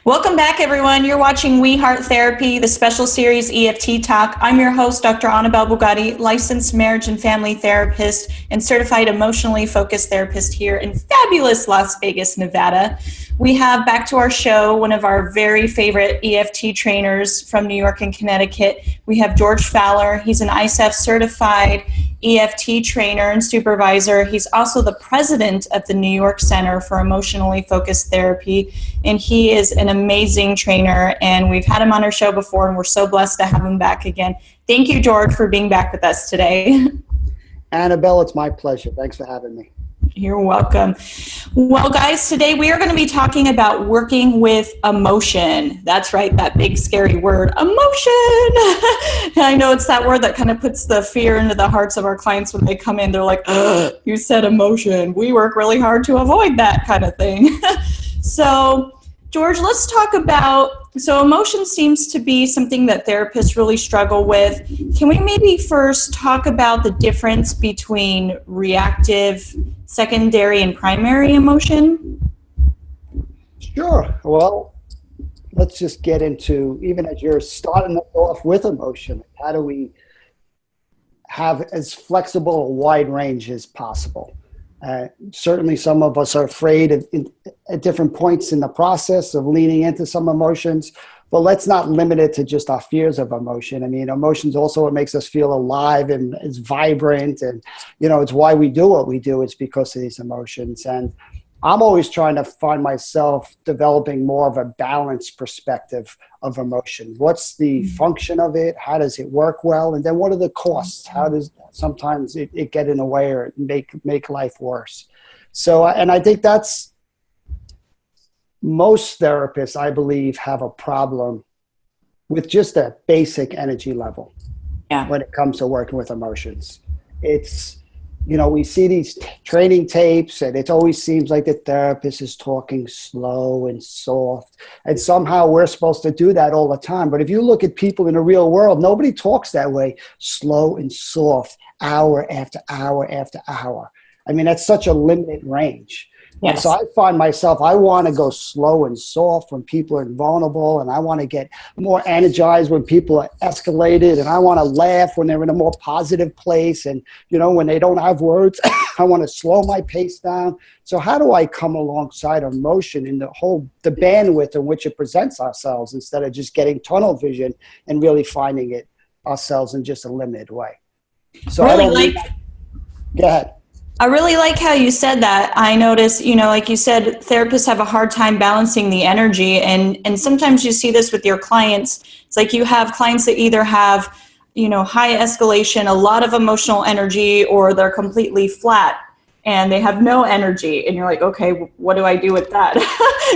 Welcome back, everyone. You're watching We Heart Therapy, the special series EFT Talk. I'm your host, Dr. Annabelle Bugatti, licensed marriage and family therapist and certified emotionally focused therapist here in fabulous Las Vegas, Nevada. We have back to our show one of our very favorite EFT trainers from New York and Connecticut. We have George Fowler. He's an ISEF certified EFT trainer and supervisor. He's also the president of the New York Center for Emotionally Focused Therapy, and he is an amazing trainer, and we've had him on our show before, and we're so blessed to have him back again. Thank you, George, for being back with us today. Annabelle, it's my pleasure. Thanks for having me. You're welcome. Well, guys, today we are going to be talking about working with emotion. That's right, that big scary word, emotion. I know it's that word that kind of puts the fear into the hearts of our clients when they come in. They're like, you said emotion. We work really hard to avoid that kind of thing. So, George, let's talk about, so emotion seems to be something that therapists really struggle with. Can we maybe first talk about the difference between reactive, secondary, and primary emotion? Sure. Well, let's just get into, even as you're starting off with emotion, how do we have as flexible a wide range as possible? Certainly some of us are afraid at different points in the process of leaning into some emotions, but let's not limit it to just our fears of emotion. I mean, emotions also what makes us feel alive and is vibrant, and it's why we do what we do. It's because of these emotions. And I'm always trying to find myself developing more of a balanced perspective of emotion. What's the function of it? How does it work well? And then what are the costs? How does sometimes it get in the way or make life worse? So, and I think that's most therapists, I believe, have a problem with just a basic energy level when it comes to working with emotions. It's, we see these training tapes and it always seems like the therapist is talking slow and soft, and somehow we're supposed to do that all the time. But if you look at people in the real world, nobody talks that way, slow and soft, hour after hour after hour. I mean, that's such a limited range. Yes. So I find myself, I want to go slow and soft when people are vulnerable, and I want to get more energized when people are escalated, and I want to laugh when they're in a more positive place, and when they don't have words, I want to slow my pace down. So how do I come alongside emotion in the bandwidth in which it presents ourselves, instead of just getting tunnel vision and really finding it ourselves in just a limited way? So go ahead. I really like how you said that. I notice, like you said, therapists have a hard time balancing the energy. And sometimes you see this with your clients. It's like you have clients that either have, high escalation, a lot of emotional energy, or they're completely flat and they have no energy. And you're like, okay, what do I do with that?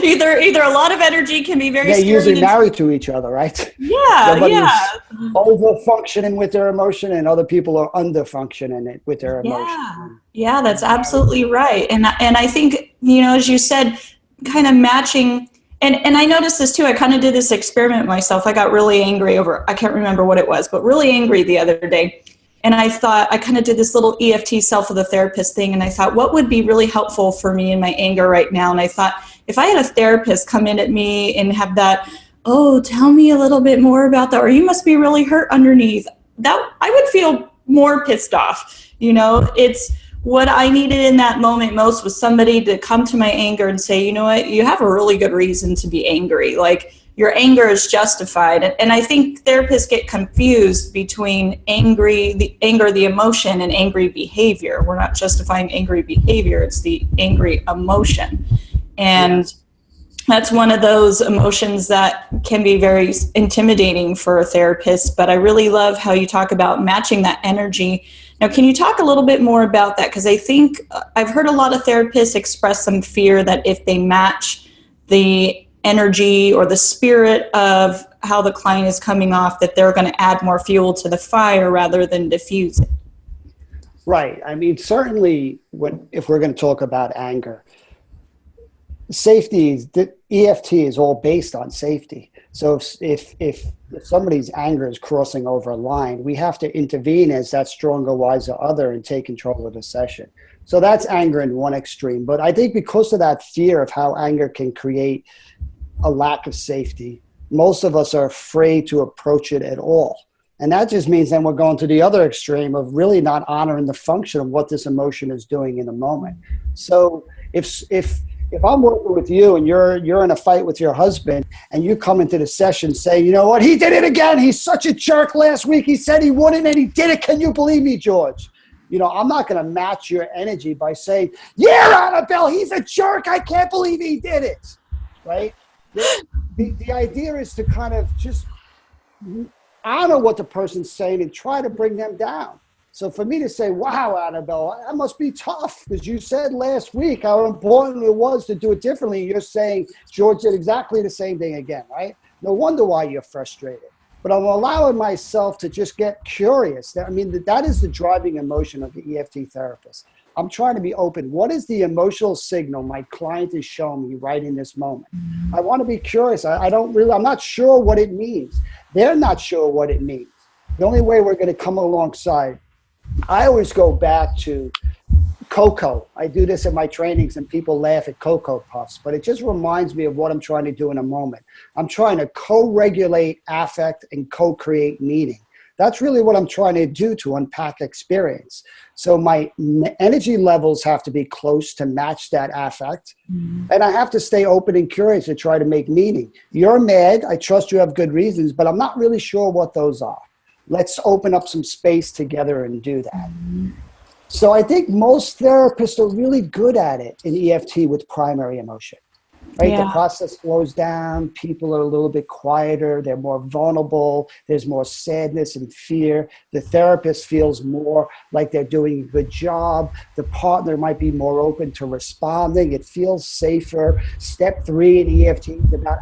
either a lot of energy can be very scary. They're usually married to each other, right? Yeah, over-functioning with their emotion, and other people are under-functioning with their emotion. Yeah, that's absolutely right. And I think, as you said, kind of matching, and I noticed this too. I kind of did this experiment myself. I got really angry over, I can't remember what it was, but really angry the other day. And I thought, I kind of did this little EFT self of the therapist thing. And I thought, what would be really helpful for me in my anger right now? And I thought, if I had a therapist come in at me and have that, oh, tell me a little bit more about that, or you must be really hurt underneath, that I would feel more pissed off. It's what I needed in that moment most was somebody to come to my anger and say, you know what, you have a really good reason to be angry. Like, your anger is justified. And I think therapists get confused between the emotion, and angry behavior. We're not justifying angry behavior, it's the angry emotion. And that's one of those emotions that can be very intimidating for a therapist. But I really love how you talk about matching that energy. Now, can you talk a little bit more about that? Because I think I've heard a lot of therapists express some fear that if they match the energy or the spirit of how the client is coming off, that they're going to add more fuel to the fire rather than diffuse it. Right. I mean, certainly if we're going to talk about anger, safety, the EFT is all based on safety. So if somebody's anger is crossing over a line, we have to intervene as that stronger, wiser other and take control of the session. So that's anger in one extreme. But I think because of that fear of how anger can create a lack of safety. Most of us are afraid to approach it at all. And that just means then we're going to the other extreme of really not honoring the function of what this emotion is doing in the moment. So if I'm working with you and you're in a fight with your husband and you come into the session saying, you know what, he did it again. He's such a jerk. Last week he said he wouldn't and he did it. Can you believe me, George? You know, I'm not going to match your energy by saying, yeah, Annabelle, he's a jerk. I can't believe he did it. Right? The idea is to kind of just honor what the person's saying and try to bring them down. So for me to say, wow, Annabelle, that must be tough because you said last week how important it was to do it differently. You're saying George did exactly the same thing again, right? No wonder why you're frustrated. But I'm allowing myself to just get curious. I mean, that is the driving emotion of the EFT therapist. I'm trying to be open. What is the emotional signal my client is showing me right in this moment? I want to be curious. I'm not sure what it means. They're not sure what it means. The only way we're going to come alongside, I always go back to Cocoa. I do this in my trainings and people laugh at Cocoa Puffs, but it just reminds me of what I'm trying to do in a moment. I'm trying to co-regulate affect and co-create meaning. That's really what I'm trying to do to unpack experience. So my energy levels have to be close to match that affect. And I have to stay open and curious to try to make meaning. You're mad. I trust you have good reasons, but I'm not really sure what those are. Let's open up some space together and do that. So I think most therapists are really good at it in EFT with primary emotion. Right? Yeah. The process slows down. People are a little bit quieter. They're more vulnerable. There's more sadness and fear. The therapist feels more like they're doing a good job. The partner might be more open to responding. It feels safer. Step 3 in EFT is about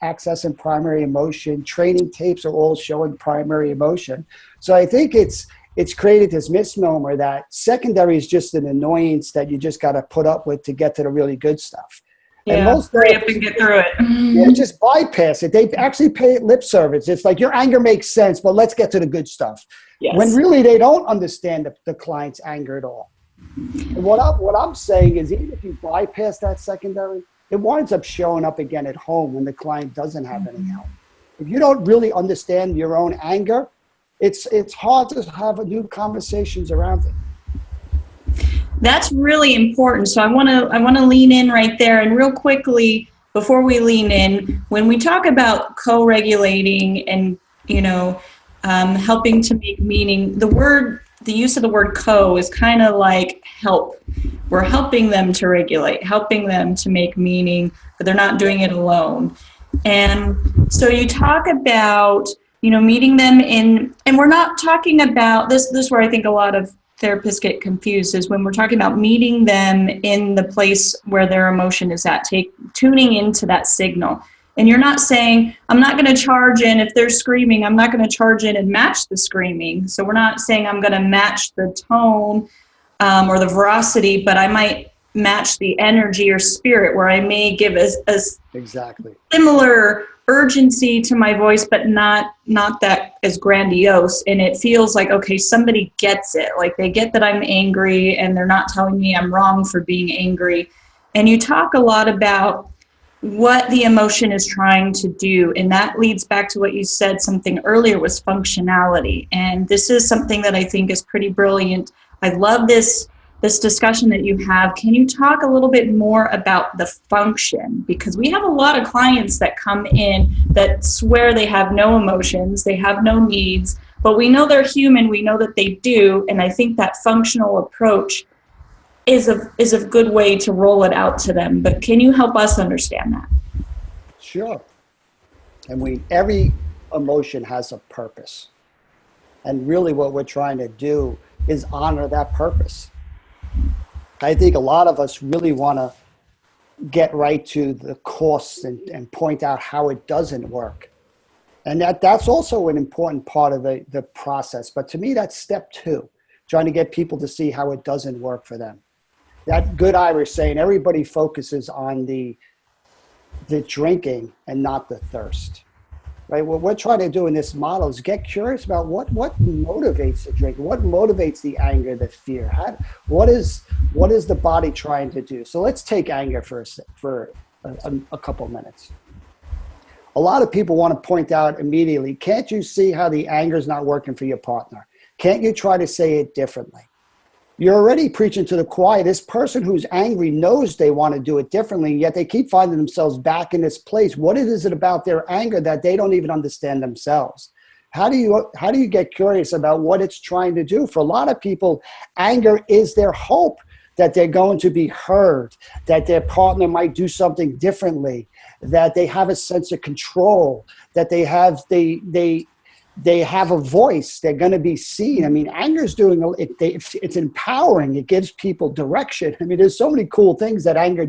access and primary emotion. Training tapes are all showing primary emotion. So I think it's created this misnomer that secondary is just an annoyance that you just got to put up with to get to the really good stuff. Yeah, and most hurry up and get through it. Yeah, just bypass it. They actually pay it lip service. It's like your anger makes sense, but let's get to the good stuff. Yes. When really they don't understand the client's anger at all. And what I'm saying is even if you bypass that secondary, it winds up showing up again at home when the client doesn't have any help. If you don't really understand your own anger, it's hard to have new conversations around it. That's really important. So I want to lean in right there. And real quickly, before we lean in, when we talk about co-regulating and, helping to make meaning, the use of the word co is kind of like help. We're helping them to regulate, helping them to make meaning, but they're not doing it alone. And so you talk about, meeting them in, and we're not talking about this is where I think a lot of therapists get confused is when we're talking about meeting them in the place where their emotion is at, tuning into that signal. And you're not saying, I'm not going to charge in if they're screaming, I'm not going to charge in and match the screaming. So we're not saying I'm going to match the tone or the veracity, but I might match the energy or spirit where I may give a exactly similar urgency to my voice, but not that as grandiose. And it feels like, okay, somebody gets it. Like they get that I'm angry and they're not telling me I'm wrong for being angry. And you talk a lot about what the emotion is trying to do. And that leads back to what you said something earlier was functionality. And this is something that I think is pretty brilliant. I love this discussion that you have. Can you talk a little bit more about the function? Because we have a lot of clients that come in that swear they have no emotions, they have no needs, but we know they're human, we know that they do, and I think that functional approach is a good way to roll it out to them. But can you help us understand that? Sure. And every emotion has a purpose. And really what we're trying to do is honor that purpose. I think a lot of us really want to get right to the costs and point out how it doesn't work. And that's also an important part of the process. But to me, that's step 2, trying to get people to see how it doesn't work for them. That good Irish saying, everybody focuses on the drinking and not the thirst. Right? What we're trying to do in this model is get curious about what motivates the drink, what motivates the anger, the fear. What is the body trying to do? So let's take anger for a couple minutes. A lot of people want to point out immediately, can't you see how the anger is not working for your partner? Can't you try to say it differently? You're already preaching to the choir. This person who's angry knows they want to do it differently, yet they keep finding themselves back in this place. What is it about their anger that they don't even understand themselves? How do you get curious about what it's trying to do? For a lot of people, anger is their hope that they're going to be heard, that their partner might do something differently, that they have a sense of control, that they have a voice, they're going to be seen. I mean, anger is it's empowering. It gives people direction. I mean, there's so many cool things that anger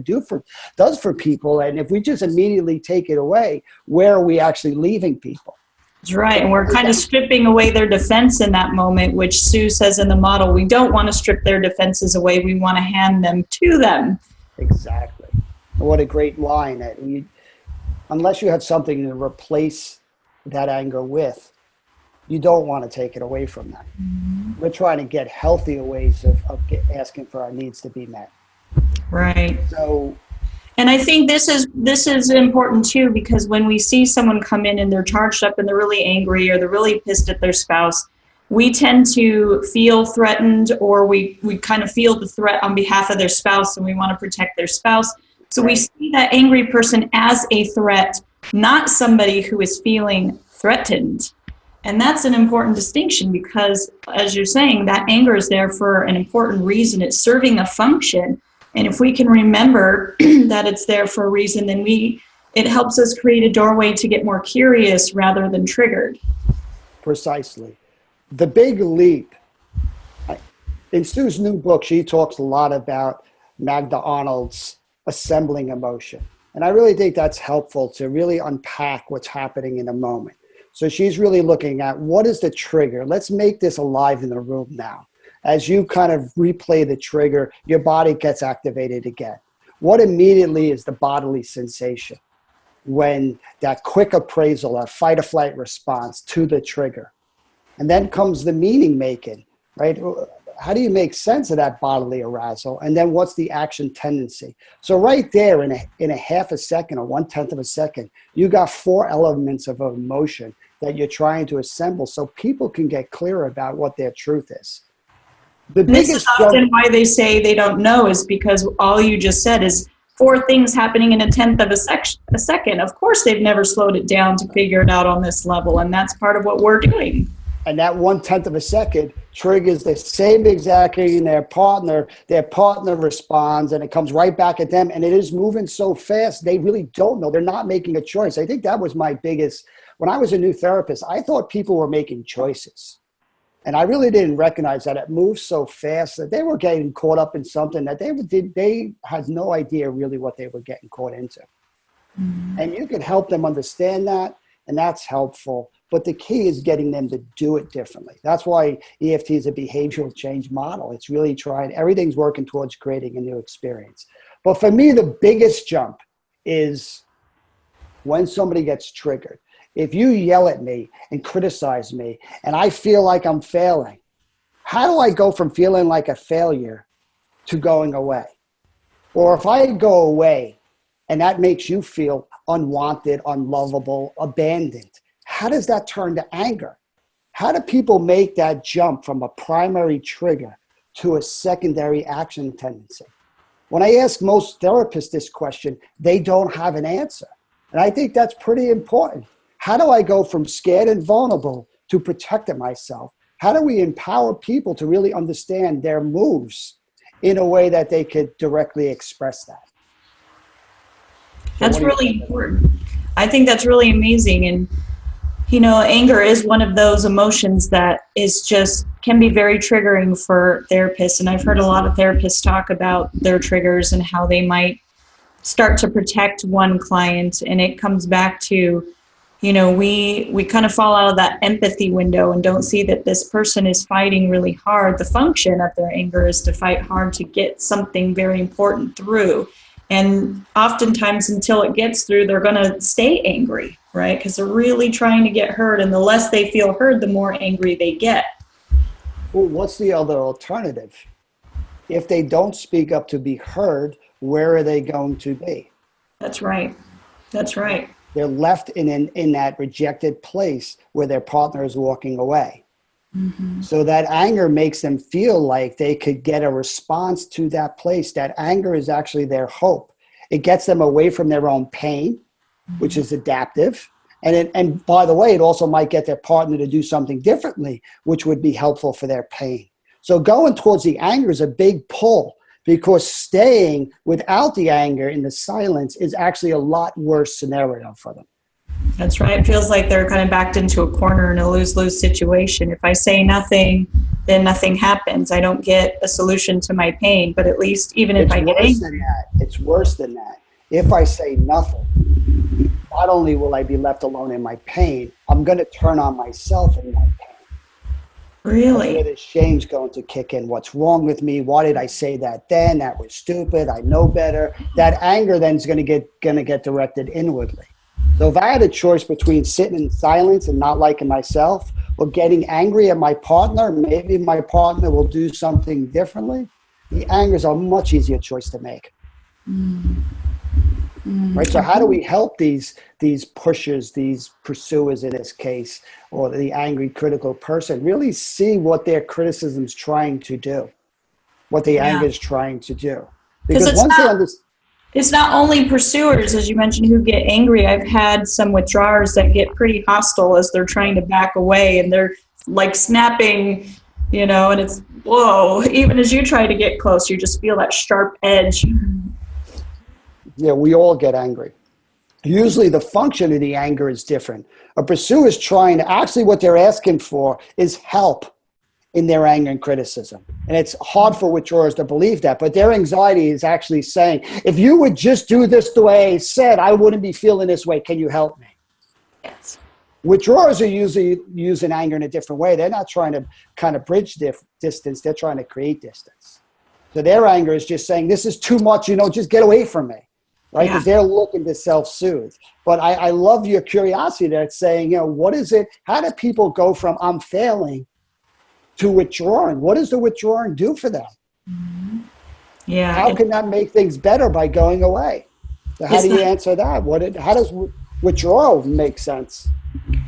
does for people. And if we just immediately take it away, where are we actually leaving people? That's right. And we're kind of stripping away their defense in that moment, which Sue says in the model, we don't want to strip their defenses away. We want to hand them to them. Exactly. What a great line. Unless you have something to replace that anger with, you don't want to take it away from them. Mm-hmm. We're trying to get healthier ways of asking for our needs to be met. Right. So, and I think this is important too, because when we see someone come in and they're charged up and they're really angry or they're really pissed at their spouse, we tend to feel threatened, or we kind of feel the threat on behalf of their spouse, and we want to protect their spouse. So we see that angry person as a threat, not somebody who is feeling threatened. And that's an important distinction, because, as you're saying, that anger is there for an important reason. It's serving a function. And if we can remember that it's there for a reason, then it helps us create a doorway to get more curious rather than triggered. Precisely. The big leap. In Sue's new book, she talks a lot about Magda Arnold's assembling emotion. And I really think that's helpful to really unpack what's happening in a moment. So she's really looking at, what is the trigger? Let's make this alive in the room now. As you kind of replay the trigger, your body gets activated again. What immediately is the bodily sensation when that quick appraisal or fight or flight response to the trigger? And then comes the meaning making, right? How do you make sense of that bodily arousal? And then what's the action tendency? So right there in a half a second or 1/10 of a second, you got 4 elements of emotion that you're trying to assemble so people can get clear about what their truth is. This is often why they say they don't know, is because all you just said is 4 things happening in a 1/10 of a second. Of course, they've never slowed it down to figure it out on this level, and that's part of what we're doing. And that 1/10 of a second triggers the same exact thing their partner responds, and it comes right back at them, and it is moving so fast, they really don't know. They're not making a choice. I think that was my biggest, when I was a new therapist, I thought people were making choices. And I really didn't recognize that it moved so fast that they were getting caught up in something that they had no idea really what they were getting caught into. Mm-hmm. And you can help them understand that, and that's helpful. But the key is getting them to do it differently. That's why EFT is a behavioral change model. It's really everything's working towards creating a new experience. But for me, the biggest jump is when somebody gets triggered. If you yell at me and criticize me and I feel like I'm failing, how do I go from feeling like a failure to going away? Or if I go away and that makes you feel unwanted, unlovable, abandoned, how does that turn to anger? How do people make that jump from a primary trigger to a secondary action tendency? When I ask most therapists this question, they don't have an answer. And I think that's pretty important. How do I go from scared and vulnerable to protecting myself? How do we empower people to really understand their moves in a way that they could directly express that? That's really important. I think that's really amazing. And, anger is one of those emotions that can be very triggering for therapists. And I've heard a lot of therapists talk about their triggers and how they might start to protect one client. And it comes back to, we kind of fall out of that empathy window and don't see that this person is fighting really hard. The function of their anger is to fight hard to get something very important through. And oftentimes until it gets through, they're going to stay angry, right? Because they're really trying to get heard. And the less they feel heard, the more angry they get. Well, what's the other alternative? If they don't speak up to be heard, where are they going to be? That's right. That's right. They're left in that rejected place where their partner is walking away. Mm-hmm. So that anger makes them feel like they could get a response to that place. That anger is actually their hope. It gets them away from their own pain, which is adaptive. And by the way, it also might get their partner to do something differently, which would be helpful for their pain. So going towards the anger is a big pull, because staying without the anger in the silence is actually a lot worse scenario for them. That's right. It feels like they're kind of backed into a corner in a lose-lose situation. If I say nothing, then nothing happens. I don't get a solution to my pain, but at least even if I get angry. It's worse than that. If I say nothing, not only will I be left alone in my pain, I'm going to turn on myself in my pain. Really? Where the shame's going to kick in. What's wrong with me? Why did I say that then? That was stupid. I know better. That anger then is going to get directed inwardly. So if I had a choice between sitting in silence and not liking myself, or getting angry at my partner, maybe my partner will do something differently, the anger is a much easier choice to make. Right? So how do we help these pushers, these pursuers in this case, or the angry critical person, really see what their criticism is trying to do, what the anger is trying to do? Because once they understand, it's not only pursuers, as you mentioned, who get angry. I've had some withdrawers that get pretty hostile as they're trying to back away, and they're like snapping, and it's, whoa, even as you try to get close, you just feel that sharp edge. Yeah, we all get angry. Usually the function of the anger is different. A pursuer is actually what they're asking for is help in their anger and criticism. And it's hard for withdrawers to believe that, but their anxiety is actually saying, if you would just do this the way I said, I wouldn't be feeling this way. Can you help me? Yes. Withdrawers are usually using anger in a different way. They're not trying to kind of bridge distance. They're trying to create distance. So their anger is just saying, this is too much, just get away from me. Right? Because they're looking to self-soothe. But I love your curiosity there. It's saying, what is it? How do people go from I'm failing to withdrawing? What does the withdrawing do for them? Mm-hmm. Yeah. How can that make things better by going away? So how do you answer that? How does withdrawal make sense?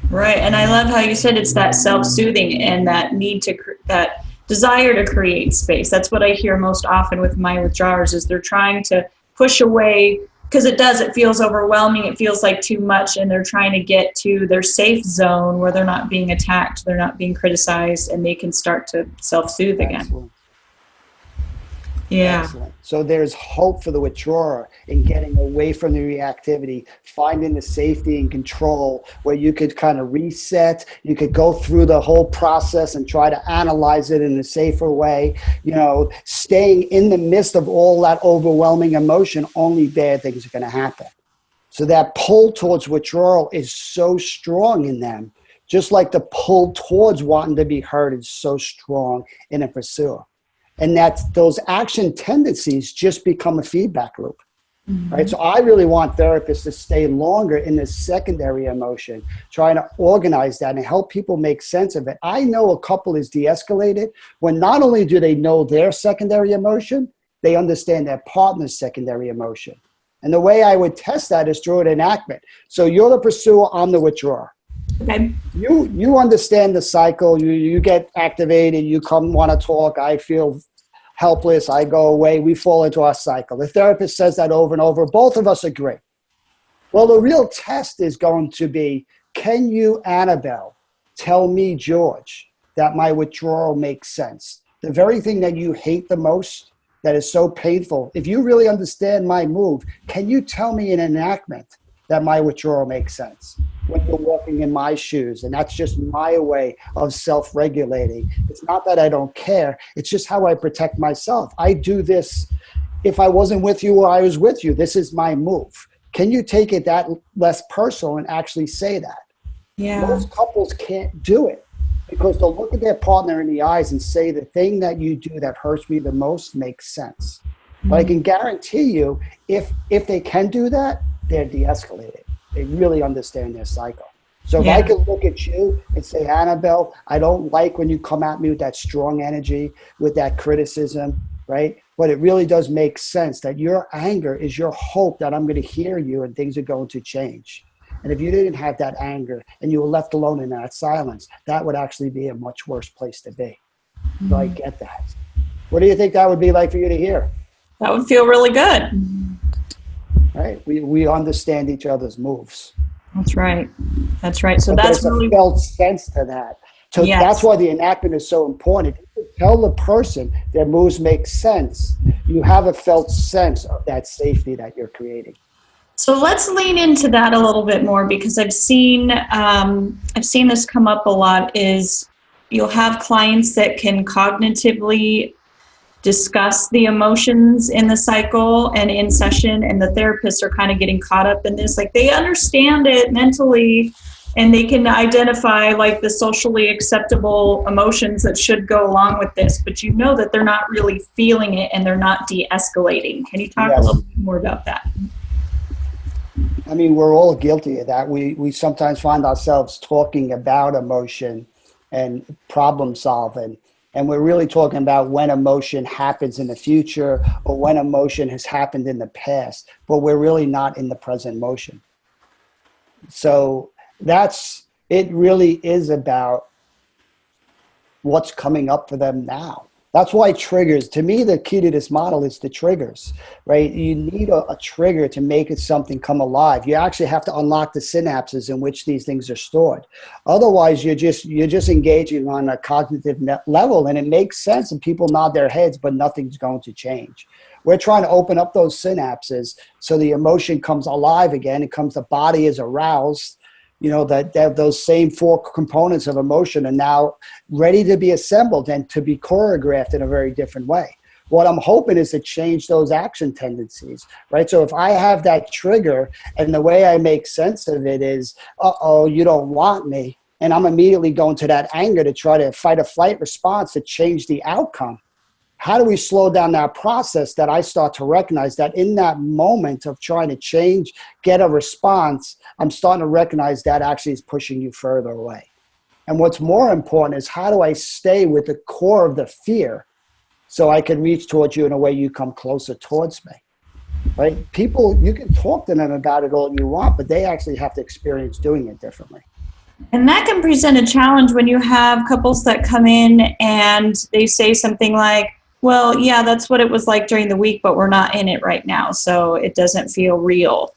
Right. And I love how you said it's that self-soothing and that need to, that desire to create space. That's what I hear most often with my withdrawers is they're trying to push away, because it feels overwhelming, it feels like too much, and they're trying to get to their safe zone where they're not being attacked, they're not being criticized, and they can start to self-soothe again. Excellent. Yeah. Excellent. So there's hope for the withdrawer in getting away from the reactivity, finding the safety and control where you could kind of reset. You could go through the whole process and try to analyze it in a safer way. Staying in the midst of all that overwhelming emotion, only bad things are going to happen. So that pull towards withdrawal is so strong in them, just like the pull towards wanting to be heard is so strong in a pursuer. And that those action tendencies just become a feedback loop, right? So I really want therapists to stay longer in this secondary emotion, trying to organize that and help people make sense of it. I know a couple is de-escalated when not only do they know their secondary emotion, they understand their partner's secondary emotion. And the way I would test that is through an enactment. So you're the pursuer, I'm the withdrawer. Okay. You understand the cycle, you get activated, you come want to talk, I feel helpless, I go away, we fall into our cycle. The therapist says that over and over, both of us agree. Well, the real test is going to be, can you, Annabelle, tell me, George, that my withdrawal makes sense? The very thing that you hate the most, that is so painful, if you really understand my move, can you tell me in enactment that my withdrawal makes sense when you're walking in my shoes? And that's just my way of self-regulating. It's not that I don't care. It's just how I protect myself. I do this if I wasn't with you or I was with you. This is my move. Can you take it that less personal and actually say that? Yeah. Most couples can't do it because they'll look at their partner in the eyes and say, the thing that you do that hurts me the most makes sense. But I can guarantee you, if they can do that, they're de-escalated. They really understand their cycle. So if I could look at you and say, Annabelle, I don't like when you come at me with that strong energy, with that criticism, right? But it really does make sense that your anger is your hope that I'm going to hear you and things are going to change. And if you didn't have that anger and you were left alone in that silence, that would actually be a much worse place to be. So I get that. What do you think that would be like for you to hear? That would feel really good. Right? We understand each other's moves. That's right. That's right. So but that's there's really a felt sense to that. So yes. That's why the enactment is so important. If you tell the person their moves make sense, you have a felt sense of that safety that you're creating. So let's lean into that a little bit more, because I've seen this come up a lot. Is you'll have clients that can cognitively discuss the emotions in the cycle and in session, and the therapists are kind of getting caught up in this. Like, they understand it mentally and they can identify like the socially acceptable emotions that should go along with this, but you know that they're not really feeling it and they're not de-escalating. Can you talk a little bit more about that? I mean, we're all guilty of that. We sometimes find ourselves talking about emotion and problem solving, and we're really talking about when emotion happens in the future or when emotion has happened in the past, but we're really not in the present motion. So it really is about what's coming up for them now. That's why triggers, to me, the key to this model is the triggers, right? You need a trigger to make something come alive. You actually have to unlock the synapses in which these things are stored. Otherwise, you're just engaging on a cognitive level, and it makes sense, and people nod their heads, but nothing's going to change. We're trying to open up those synapses so the emotion comes alive again. The body is aroused. You know, that those same four components of emotion are now ready to be assembled and to be choreographed in a very different way. What I'm hoping is to change those action tendencies, right? So if I have that trigger and the way I make sense of it is, uh-oh, you don't want me, and I'm immediately going to that anger to try to fight a flight response to change the outcome. How do we slow down that process that I start to recognize that in that moment of trying to change, get a response, I'm starting to recognize that actually is pushing you further away. And what's more important is, how do I stay with the core of the fear so I can reach towards you in a way you come closer towards me, right? People, you can talk to them about it all you want, but they actually have to experience doing it differently. And that can present a challenge when you have couples that come in and they say something like, well, yeah, that's what it was like during the week, but we're not in it right now, so it doesn't feel real.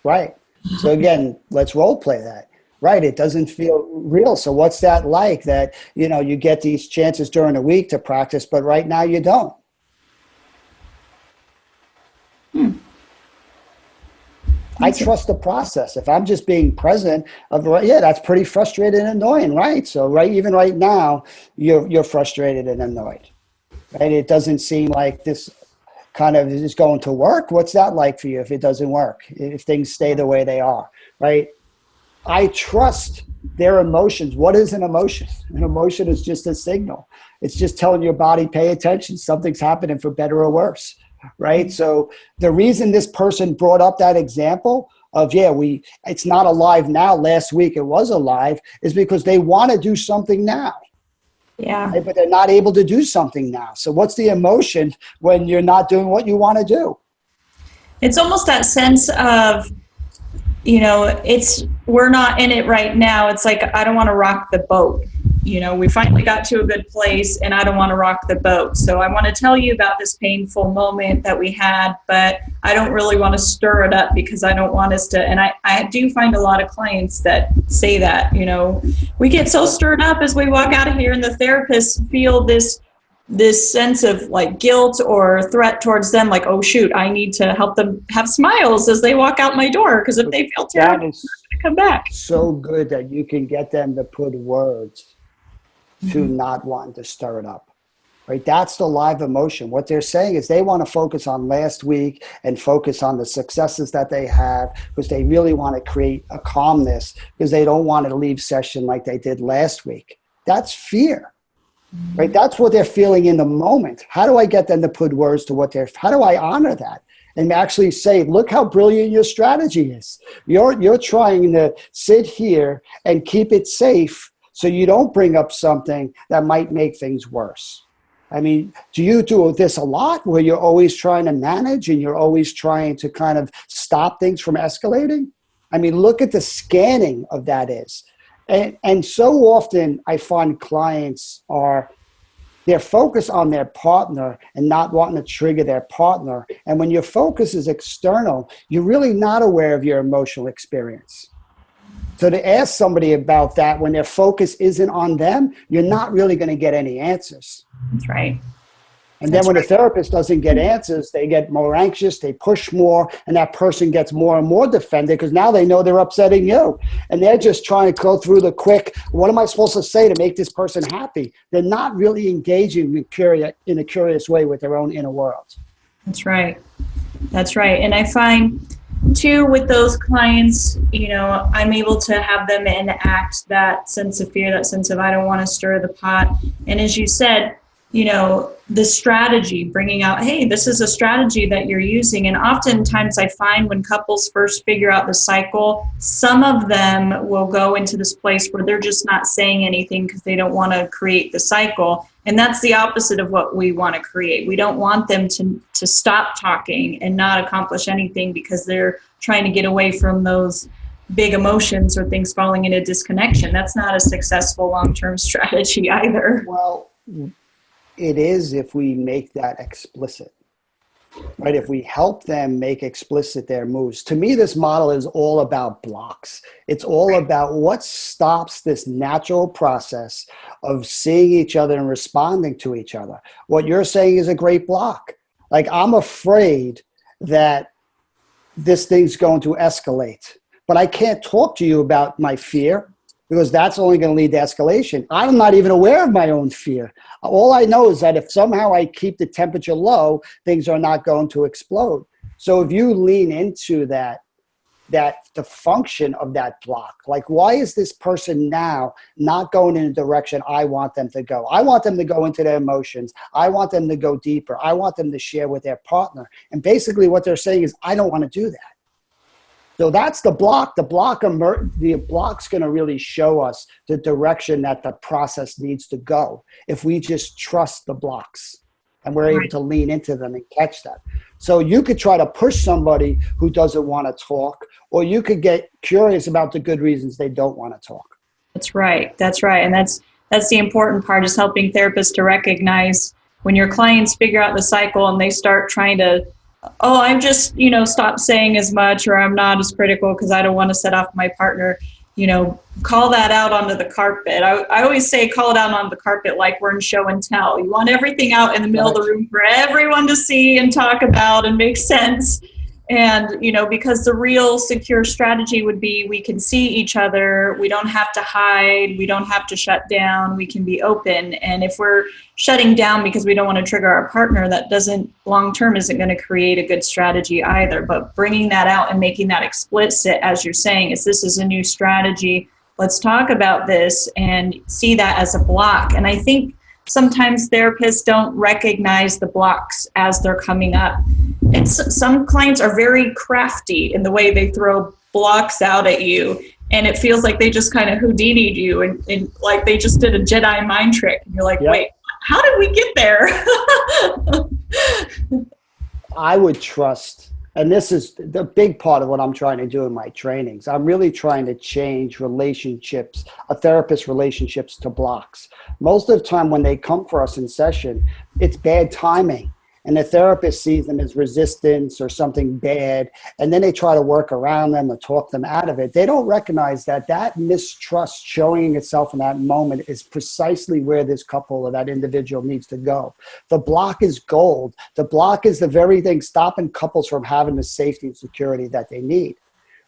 Right. So again, let's role play that. Right. It doesn't feel real. So what's that like, that, you know, you get these chances during the week to practice, but right now you don't? I trust the process. If I'm just being present, that's pretty frustrating and annoying, right? So even right now, you're frustrated and annoyed, right? It doesn't seem like this kind of is going to work. What's that like for you if it doesn't work, if things stay the way they are, right? I trust their emotions. What is an emotion? An emotion is just a signal. It's just telling your body, pay attention. Something's happening, for better or worse. Right. So the reason this person brought up that example of, it's not alive now, last week it was alive, is because they want to do something now. Yeah. Right? But they're not able to do something now. So what's the emotion when you're not doing what you want to do? It's almost that sense of, you know, we're not in it right now. It's like, I don't want to rock the boat. You know, we finally got to a good place and I don't want to rock the boat. So I want to tell you about this painful moment that we had, but I don't really want to stir it up because I don't want us to. And I do find a lot of clients that say that, you know, we get so stirred up as we walk out of here, and the therapists feel this sense of like guilt or threat towards them, like, oh shoot, I need to help them have smiles as they walk out my door, because if they feel terrible, they're going to come back. So good that you can get them to put words to not wanting to stir it up, right? That's the live emotion. What they're saying is they want to focus on last week and focus on the successes that they have, because they really want to create a calmness, because they don't want to leave session like they did last week. That's fear. Right? That's what they're feeling in the moment. How do I get them to put words to how do I honor that? And actually say, look how brilliant your strategy is. You're trying to sit here and keep it safe so you don't bring up something that might make things worse. I mean, do you do this a lot, where you're always trying to manage and you're always trying to kind of stop things from escalating? I mean, look at the scanning of that is. And so often I find clients they're focused on their partner and not wanting to trigger their partner. And when your focus is external, you're really not aware of your emotional experience. So to ask somebody about that when their focus isn't on them, you're not really going to get any answers. That's right. And then when a therapist doesn't get answers, they get more anxious, they push more, and that person gets more and more defended because now they know they're upsetting you. And they're just trying to go through the quick, what am I supposed to say to make this person happy? They're not really engaging in a curious way with their own inner world. That's right. That's right. And I find, too, with those clients, you know, I'm able to have them enact that sense of fear, that sense of I don't want to stir the pot. And as you said, you know, the strategy, bringing out, hey, this is a strategy that you're using. And oftentimes I find when couples first figure out the cycle, some of them will go into this place where they're just not saying anything because they don't want to create the cycle. And that's the opposite of what we want to create. We don't want them to stop talking and not accomplish anything because they're trying to get away from those big emotions or things falling into disconnection. That's not a successful long-term strategy either. Well, it is if we make that explicit, right? If we help them make explicit their moves. To me, this model is all about blocks. It's all about what stops this natural process of seeing each other and responding to each other. What you're saying is a great block. Like, I'm afraid that this thing's going to escalate, but I can't talk to you about my fear because that's only going to lead to escalation. I'm not even aware of my own fear. All I know is that if somehow I keep the temperature low, things are not going to explode. So if you lean into that the function of that block, like, why is this person now not going in the direction I want them to go? I want them to go into their emotions. I want them to go deeper. I want them to share with their partner. And basically what they're saying is, I don't want to do that. So that's the block. The block's going to really show us the direction that the process needs to go if we just trust the blocks and we're able to lean into them and catch that. So you could try to push somebody who doesn't want to talk, or you could get curious about the good reasons they don't want to talk. That's right. That's right. And that's the important part, is helping therapists to recognize when your clients figure out the cycle and they start trying to, oh, I'm just, you know, stop saying as much, or I'm not as critical because I don't want to set off my partner, you know, call that out onto the carpet. I always say call it out on the carpet like we're in show and tell. You want everything out in the middle of the room for everyone to see and talk about and make sense. And, you know, because the real secure strategy would be we can see each other. We don't have to hide. We don't have to shut down. We can be open. And if we're shutting down because we don't want to trigger our partner, that doesn't, long-term, isn't going to create a good strategy either. But bringing that out and making that explicit, as you're saying, is this is a new strategy. Let's talk about this and see that as a block. And I think sometimes therapists don't recognize the blocks as they're coming up. And some clients are very crafty in the way they throw blocks out at you. And it feels like they just kind of Houdini'd you and like they just did a Jedi mind trick. And you're like, wait, how did we get there? I would trust, and this is the big part of what I'm trying to do in my trainings. I'm really trying to change relationships, a therapist's relationships, to blocks. Most of the time when they come for us in session, it's bad timing. And the therapist sees them as resistance or something bad, and then they try to work around them or talk them out of it. They don't recognize that mistrust showing itself in that moment is precisely where this couple or that individual needs to go. The block is gold. The block is the very thing stopping couples from having the safety and security that they need.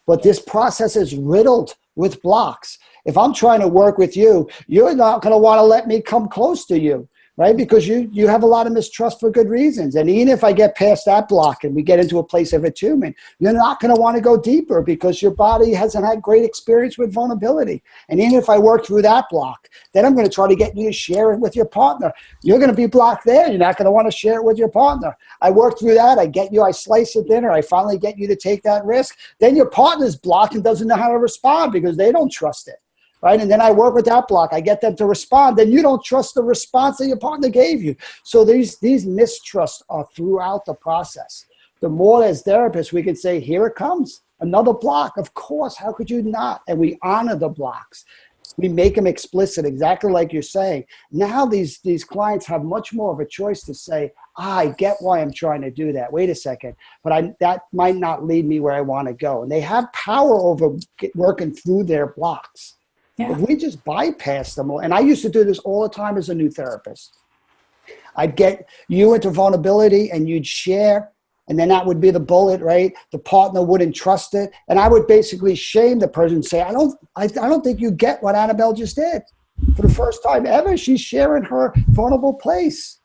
But this process is riddled with blocks. If I'm trying to work with you, you're not going to want to let me come close to you. Right? Because you have a lot of mistrust for good reasons. And even if I get past that block and we get into a place of attunement, you're not going to want to go deeper because your body hasn't had great experience with vulnerability. And even if I work through that block, then I'm going to try to get you to share it with your partner. You're going to be blocked there. You're not going to want to share it with your partner. I work through that. I slice the dinner. I finally get you to take that risk. Then your partner's blocked and doesn't know how to respond because they don't trust it. Right? And then I work with that block. I get them to respond. Then you don't trust the response that your partner gave you. So these mistrusts are throughout the process. The more as therapists, we can say, here it comes. another block. Of course, how could you not? And we honor the blocks. We make them explicit, exactly like you're saying. Now these clients have much more of a choice to say, I get why I'm trying to do that. Wait a second, but that might not lead me where I want to go. And they have power over working through their blocks. Yeah. If we just bypass them, and I used to do this all the time as a new therapist. I'd get you into vulnerability and you'd share, and then that would be the bullet, right? The partner wouldn't trust it. And I would basically shame the person and say, I don't think you get what Annabelle just did. For the first time ever, she's sharing her vulnerable place.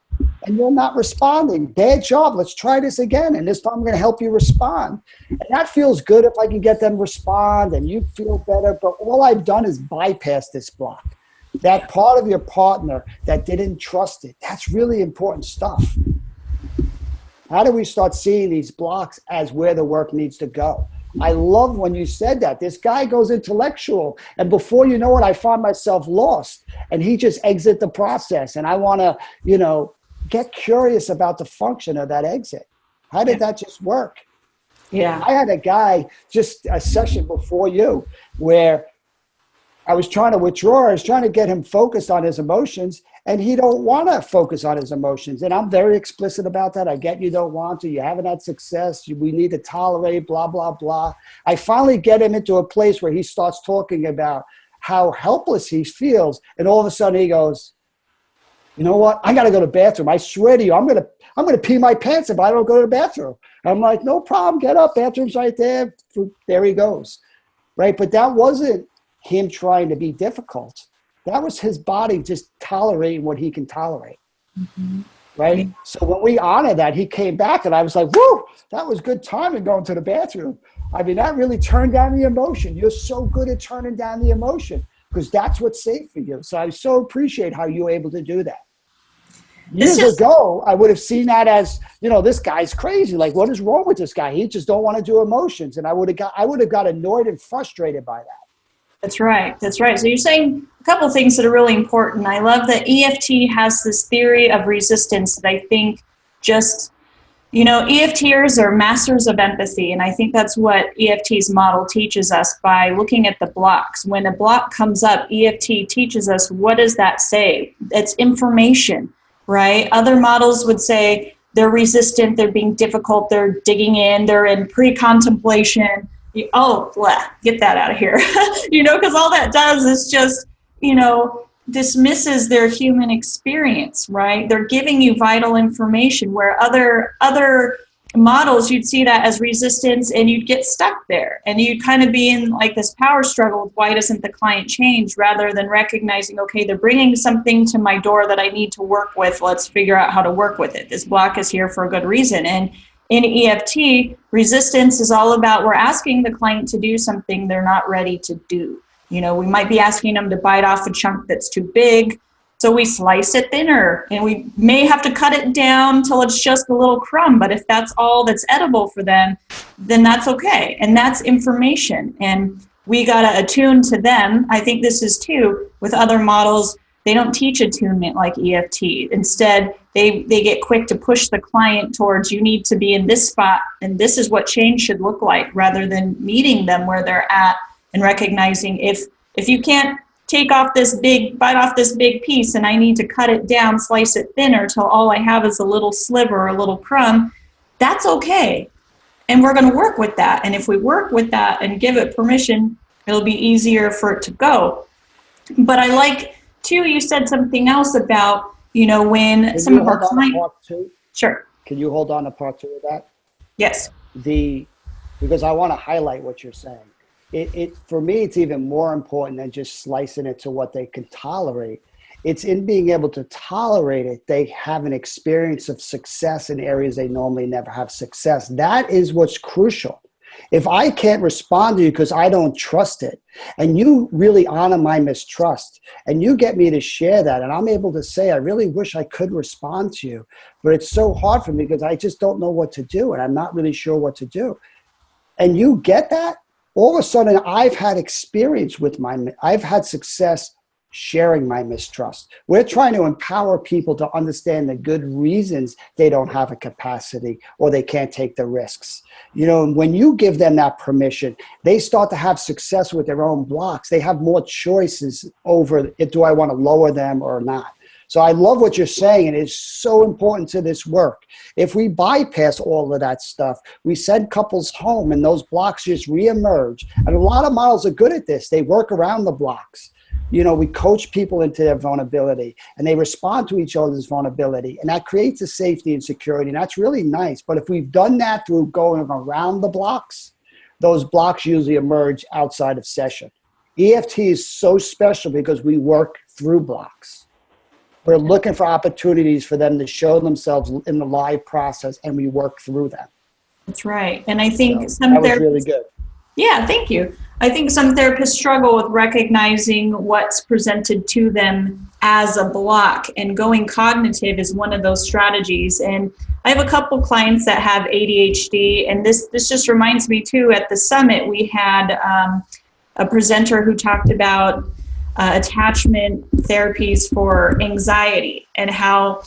And you're not responding. Bad job. Let's try this again. And this time I'm going to help you respond. And that feels good if I can get them to respond and you feel better. But all I've done is bypass this block. That part of your partner that didn't trust it. That's really important stuff. How do we start seeing these blocks as where the work needs to go? I love when you said that. This guy goes intellectual, and before you know it, I find myself lost, and he just exit the process. And I want to, get curious about the function of that exit. How did that just work? Yeah. I had a guy, just a session before you, where I was trying to withdraw. I was trying to get him focused on his emotions, and he don't want to focus on his emotions. And I'm very explicit about that. I get you don't want to. You haven't had success. We need to tolerate, blah, blah, blah. I finally get him into a place where he starts talking about how helpless he feels. And all of a sudden he goes, you know what? I got to go to the bathroom. I swear to you, I'm going to pee my pants if I don't go to the bathroom. I'm like, no problem. Get up. Bathroom's right there. There he goes. Right. But that wasn't him trying to be difficult. That was his body just tolerating what he can tolerate. Mm-hmm. Right. So when we honor that, he came back and I was like, whoo, that was good timing going to the bathroom. I mean, that really turned down the emotion. You're so good at turning down the emotion because that's what's safe for you. So I so appreciate how you were able to do that. Years ago, I would have seen that as, this guy's crazy. Like, what is wrong with this guy? He just don't want to do emotions. And I would have got annoyed and frustrated by that. That's right. That's right. So you're saying a couple of things that are really important. I love that EFT has this theory of resistance that I think just, EFTers are masters of empathy. And I think that's what EFT's model teaches us by looking at the blocks. When a block comes up, EFT teaches us, what does that say? It's information, right? Other models would say they're resistant, they're being difficult, they're digging in, they're in pre-contemplation. Get that out of here. Because all that does is just, dismisses their human experience, right? They're giving you vital information where other models, you'd see that as resistance and you'd get stuck there and you'd kind of be in like this power struggle with why doesn't the client change rather than recognizing, okay, they're bringing something to my door that I need to work with. Let's figure out how to work with it. This block is here for a good reason. And in EFT, resistance is all about we're asking the client to do something they're not ready to do. We might be asking them to bite off a chunk that's too big, so we slice it thinner, and we may have to cut it down till it's just a little crumb, but if that's all that's edible for them, then that's okay, and that's information, and we got to attune to them. I think this is too, with other models, they don't teach attunement like EFT. Instead, they get quick to push the client towards you need to be in this spot, and this is what change should look like, rather than meeting them where they're at and recognizing if you can't bite off this big piece and I need to cut it down, slice it thinner till all I have is a little sliver, a little crumb, that's okay. And we're going to work with that. And if we work with that and give it permission, it'll be easier for it to go. But I like, too, you said something else about, when some of our clients... Sure. Can you hold on to part 2 of that? Yes. Because I want to highlight what you're saying. For me, it's even more important than just slicing it to what they can tolerate. It's in being able to tolerate it. They have an experience of success in areas they normally never have success. That is what's crucial. If I can't respond to you because I don't trust it, and you really honor my mistrust, and you get me to share that, and I'm able to say, I really wish I could respond to you, but it's so hard for me because I just don't know what to do, and I'm not really sure what to do. And you get that? All of a sudden, I've had experience with I've had success sharing my mistrust. We're trying to empower people to understand the good reasons they don't have a capacity or they can't take the risks. You know, when you give them that permission, they start to have success with their own blocks. They have more choices over, do I want to lower them or not? So I love what you're saying, and it's so important to this work. If we bypass all of that stuff, we send couples home and those blocks just reemerge. And a lot of models are good at this. They work around the blocks. You know, we coach people into their vulnerability and they respond to each other's vulnerability, and that creates a safety and security, and that's really nice. But if we've done that through going around the blocks, those blocks usually emerge outside of session. EFT is so special because we work through blocks. We're looking for opportunities for them to show themselves in the live process, and we work through them. That's right. And I think some therapists, that was really good. Yeah, thank you. I think some therapists struggle with recognizing what's presented to them as a block, and going cognitive is one of those strategies. And I have a couple clients that have ADHD, and this just reminds me too, at the summit we had a presenter who talked about attachment therapies for anxiety, and how,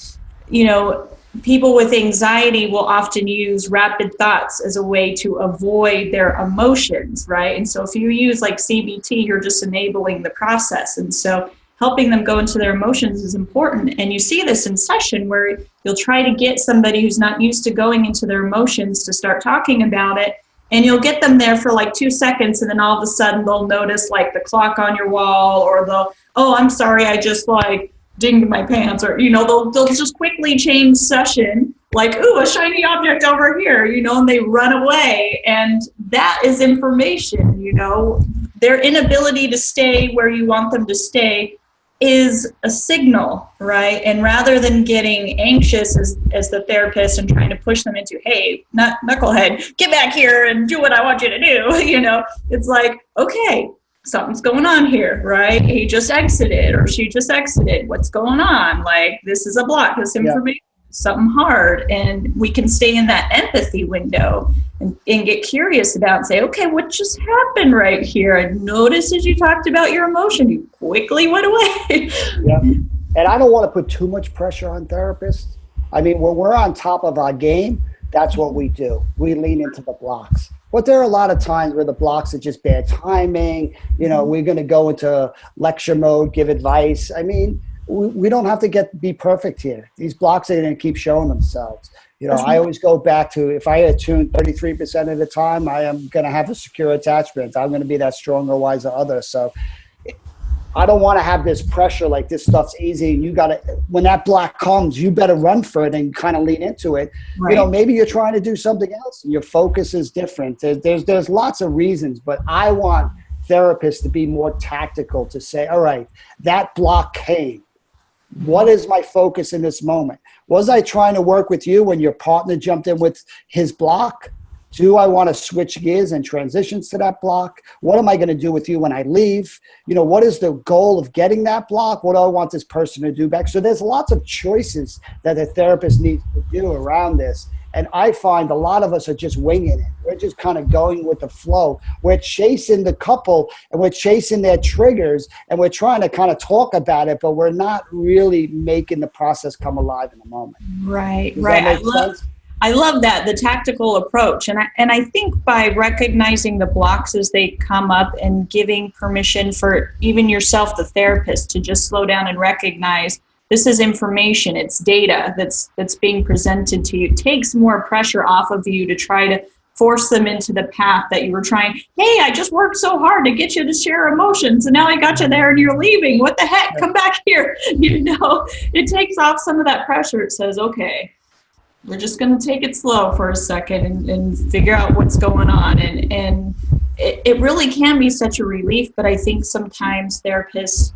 you know, people with anxiety will often use rapid thoughts as a way to avoid their emotions, right? And so if you use like CBT, you're just enabling the process. And so helping them go into their emotions is important. And you see this in session where you'll try to get somebody who's not used to going into their emotions to start talking about it. And you'll get them there for like 2 seconds, and then all of a sudden they'll notice like the clock on your wall, or they'll, oh, I'm sorry, I just like dinged my pants, or, you know, they'll just quickly change session, like, ooh, a shiny object over here, you know, and they run away. And that is information, you know. Their inability to stay where you want them to stay is a signal, right? And rather than getting anxious as the therapist and trying to push them into, hey, knucklehead, get back here and do what I want you to do, you know, it's like, okay, something's going on here, right? He just exited, or she just exited. What's going on? Like, this is a block, this information, something hard. And we can stay in that empathy window and get curious about and say, okay, what just happened right here? I noticed as you talked about your emotion, you quickly went away. Yeah. And I don't want to put too much pressure on therapists. I mean, when we're on top of our game, that's what we do. We lean into the blocks. But there are a lot of times where the blocks are just bad timing. You know, we're going to go into lecture mode, give advice. I mean, we don't have to be perfect here. These blocks are going to keep showing themselves. You know, I always go back to, if I attune 33% of the time, I am going to have a secure attachment. I'm going to be that stronger, wiser other. So I don't want to have this pressure like this stuff's easy. You got to, when that block comes, you better run for it and kind of lean into it. Right. You know, maybe you're trying to do something else and your focus is different. There's lots of reasons, but I want therapists to be more tactical, to say, all right, that block came. What is my focus in this moment? Was I trying to work with you when your partner jumped in with his block? Do I want to switch gears and transitions to that block? What am I going to do with you when I leave? You know, what is the goal of getting that block? What do I want this person to do back? So there's lots of choices that a therapist needs to do around this. And I find a lot of us are just winging it. We're just kind of going with the flow. We're chasing the couple and we're chasing their triggers and we're trying to kind of talk about it, but we're not really making the process come alive in the moment. Right, right. I love that, the tactical approach. And I think by recognizing the blocks as they come up and giving permission for even yourself, the therapist, to just slow down and recognize this is information, it's data that's being presented to you, takes more pressure off of you to try to force them into the path that you were trying. Hey, I just worked so hard to get you to share emotions, and now I got you there and you're leaving. What the heck? Come back here. You know, it takes off some of that pressure. It says, okay, we're just going to take it slow for a second and figure out what's going on. And it really can be such a relief, but I think sometimes therapists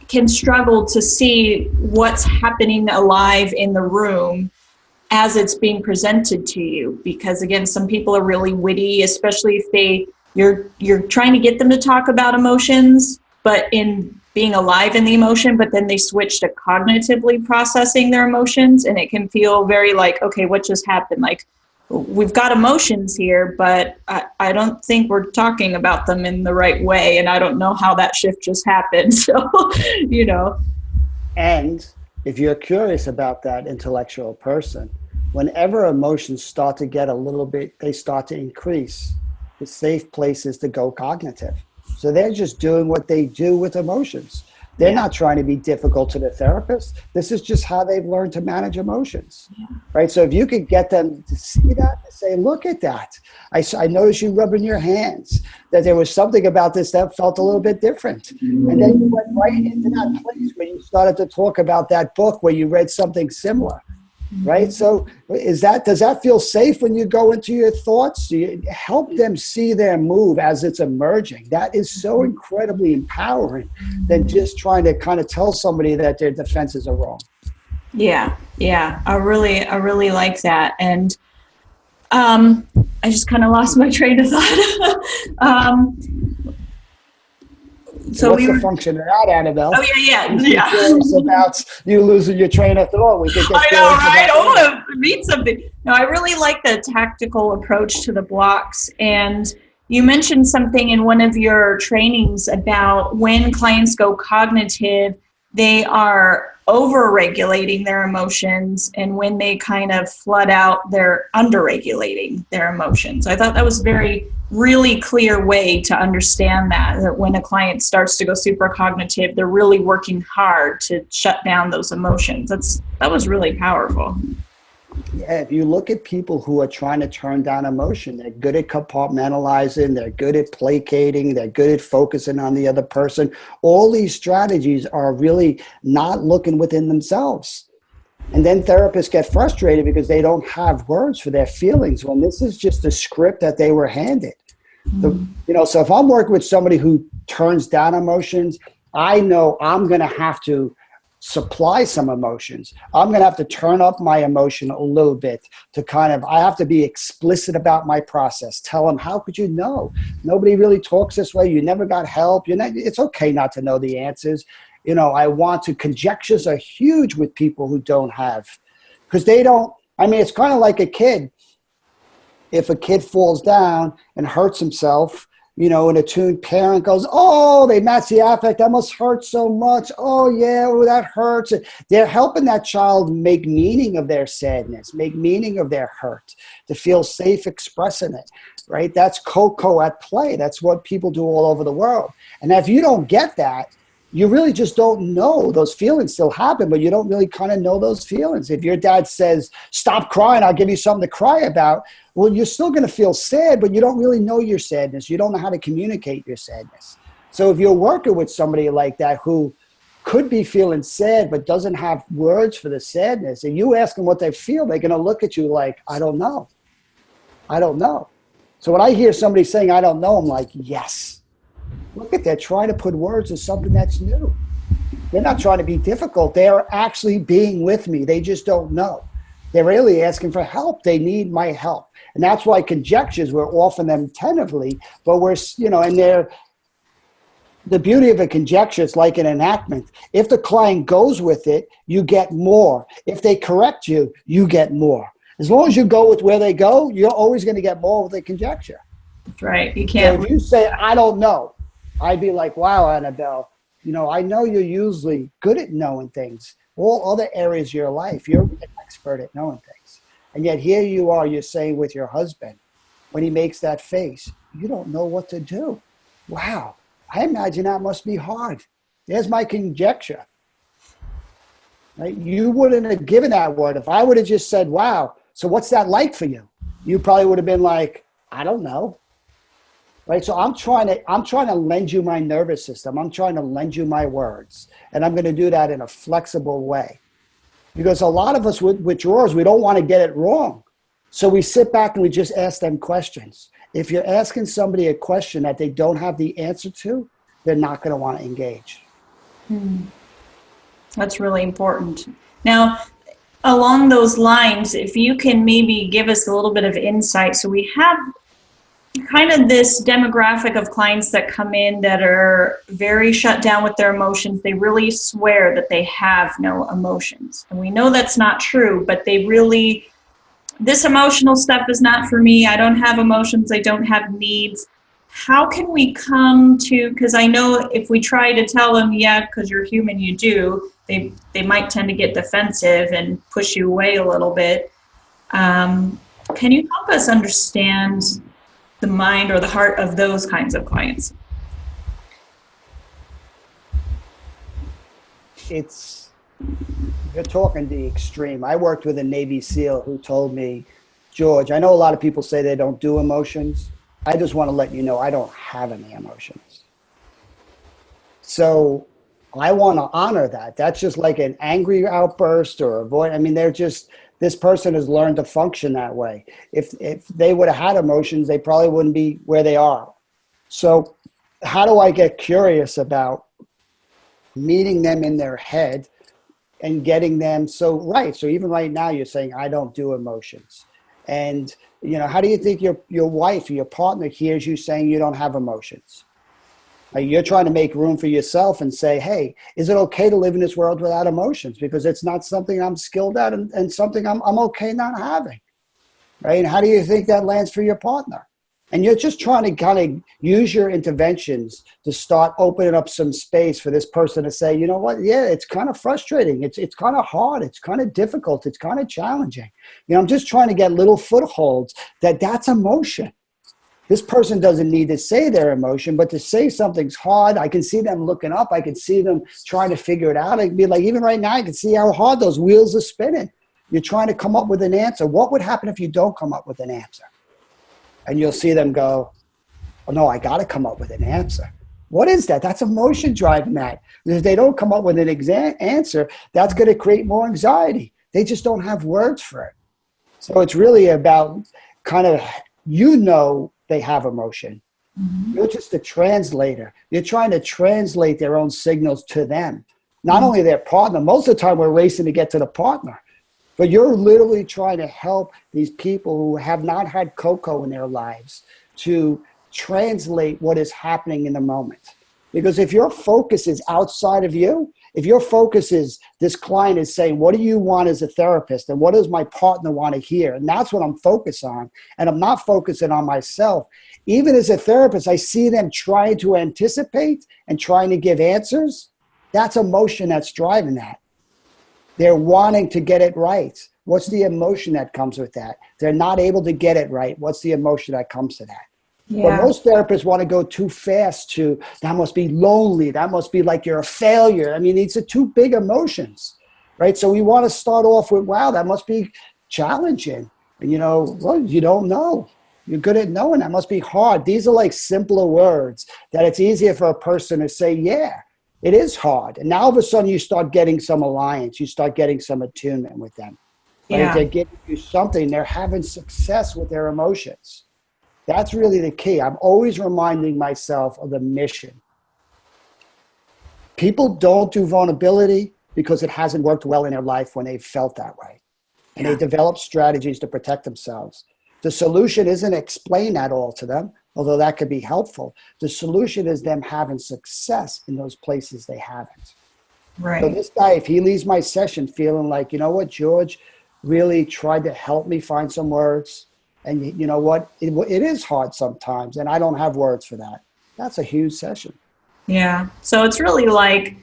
can struggle to see what's happening alive in the room as it's being presented to you. Because again, some people are really witty, especially if you're trying to get them to talk about emotions, but in being alive in the emotion, but then they switch to cognitively processing their emotions, and it can feel very like, okay, what just happened? Like, we've got emotions here, but I don't think we're talking about them in the right way. And I don't know how that shift just happened. So, you know. And if you're curious about that intellectual person, whenever emotions start to get a little bit, they start to increase, the safe place is to go cognitive. So they're just doing what they do with emotions. They're not trying to be difficult to the therapist. This is just how they've learned to manage emotions, right? So if you could get them to see that and say, look at that. I noticed you rubbing your hands, that there was something about this that felt a little bit different. And then you went right into that place where you started to talk about that book where you read something similar. Right. So does that feel safe when you go into your thoughts? You help them see their move as it's emerging. That is so incredibly empowering than just trying to kind of tell somebody that their defenses are wrong. Yeah. I really like that. And I just kind of lost my train of thought. So what's the function of that, Annabelle? Oh, yeah. Curious about you losing your train of thought. I know, right? I want to read something. No, I really like the tactical approach to the blocks. And you mentioned something in one of your trainings about when clients go cognitive, they are over-regulating their emotions, and when they kind of flood out, they're under-regulating their emotions. I thought that was really clear way to understand that when a client starts to go super cognitive, they're really working hard to shut down those emotions. That was really powerful. Yeah, if you look at people who are trying to turn down emotion, they're good at compartmentalizing, they're good at placating, they're good at focusing on the other person. All these strategies are really not looking within themselves. And then therapists get frustrated because they don't have words for their feelings when this is just a script that they were handed. So if I'm working with somebody who turns down emotions, I know I'm going to have to supply some emotions. I'm going to have to turn up my emotion a little bit to I have to be explicit about my process. Tell them, how could you know? Nobody really talks this way. You never got help. It's okay not to know the answers. Conjectures are huge with people who don't have, because it's kind of like a kid. If a kid falls down and hurts himself, an attuned parent goes, oh, they match the affect. That must hurt so much. Oh, yeah, that hurts. They're helping that child make meaning of their sadness, make meaning of their hurt, to feel safe expressing it, right? That's coco at play. That's what people do all over the world. And if you don't get that, you really just don't know. Those feelings still happen, but you don't really kind of know those feelings. If your dad says, stop crying, I'll give you something to cry about, well, you're still going to feel sad, but you don't really know your sadness. You don't know how to communicate your sadness. So if you're working with somebody like that who could be feeling sad but doesn't have words for the sadness, and you ask them what they feel, they're going to look at you like, I don't know. So when I hear somebody saying, I don't know, I'm like, yes. Look at that, trying to put words to something that's new. They're not trying to be difficult. They are actually being with me. They just don't know. They're really asking for help. They need my help. And that's why conjectures, we're offering them tentatively, but the beauty of a conjecture, it's like an enactment. If the client goes with it, you get more. If they correct you, you get more. As long as you go with where they go, you're always going to get more with a conjecture. That's right. You can't. So if you say, I don't know, I'd be like, wow, Annabelle, I know you're usually good at knowing things. All other areas of your life, you're an expert at knowing things. And yet here you are, you're saying with your husband, when he makes that face, you don't know what to do. Wow, I imagine that must be hard. There's my conjecture. Right? You wouldn't have given that word. If I would have just said, wow, so what's that like for you? You probably would have been like, I don't know. Right, so I'm trying to lend you my nervous system. I'm trying to lend you my words, and I'm going to do that in a flexible way. Because a lot of us with drawers, we don't want to get it wrong, so we sit back and we just ask them questions. If you're asking somebody a question that they don't have the answer to, they're not going to want to engage. That's really important. Now, along those lines, if you can maybe give us a little bit of insight, so we have kind of this demographic of clients that come in that are very shut down with their emotions. They really swear that they have no emotions. And we know that's not true, but they really this emotional stuff is not for me. I don't have emotions. I don't have needs. How can we come to, because I know if we try to tell them, yeah, because you're human, you do, they might tend to get defensive and push you away a little bit. Can you help us understand the mind or the heart of those kinds of clients? You're talking the extreme. I worked with a Navy SEAL who told me, George, I know a lot of people say they don't do emotions. I just want to let you know I don't have any emotions. So I want to honor that. That's just like an angry outburst or avoid. I mean, this person has learned to function that way. If they would have had emotions, they probably wouldn't be where they are. So how do I get curious about meeting them in their head and getting them so even right now you're saying I don't do emotions, and how do you think your wife or your partner hears you saying you don't have emotions? You're trying to make room for yourself and say, hey, is it okay to live in this world without emotions? Because it's not something I'm skilled at and something I'm okay not having, right? And how do you think that lands for your partner? And you're just trying to kind of use your interventions to start opening up some space for this person to say, you know what? Yeah, it's kind of frustrating. It's kind of hard. It's kind of difficult. It's kind of challenging. I'm just trying to get little footholds that's emotion. This person doesn't need to say their emotion, but to say something's hard. I can see them looking up. I can see them trying to figure it out. I can be like, even right now, I can see how hard those wheels are spinning. You're trying to come up with an answer. What would happen if you don't come up with an answer? And you'll see them go, oh, no, I got to come up with an answer. What is that? That's emotion driving that. If they don't come up with an answer, that's going to create more anxiety. They just don't have words for it. So it's really about kind of, they have emotion. Mm-hmm. You're just a translator. You're trying to translate their own signals to them. Not only their partner. Most of the time we're racing to get to the partner. But you're literally trying to help these people who have not had cocoa in their lives to translate what is happening in the moment. Because if your focus is outside of you, if your focus is this client is saying, what do you want as a therapist? And what does my partner want to hear? And that's what I'm focused on. And I'm not focusing on myself. Even as a therapist, I see them trying to anticipate and trying to give answers. That's emotion that's driving that. They're wanting to get it right. What's the emotion that comes with that? They're not able to get it right. What's the emotion that comes to that? Yeah. But most therapists want to go too fast to, that must be lonely. That must be like you're a failure. I mean, these are two big emotions, right? So we want to start off with, wow, that must be challenging. And well, you don't know. You're good at knowing. That must be hard. These are like simpler words that it's easier for a person to say, yeah. It is hard. And now all of a sudden you start getting some alliance. You start getting some attunement with them. Right? Yeah. They're giving you something. They're having success with their emotions. That's really the key. I'm always reminding myself of the mission. People don't do vulnerability because it hasn't worked well in their life when they've felt that way. And they develop strategies to protect themselves. The solution isn't explain that all to them, although that could be helpful. The solution is them having success in those places they haven't. Right. So this guy, if he leaves my session feeling like, you know what, George really tried to help me find some words. And you know what, it is hard sometimes. And I don't have words for that. That's a huge session. Yeah. So it's really like,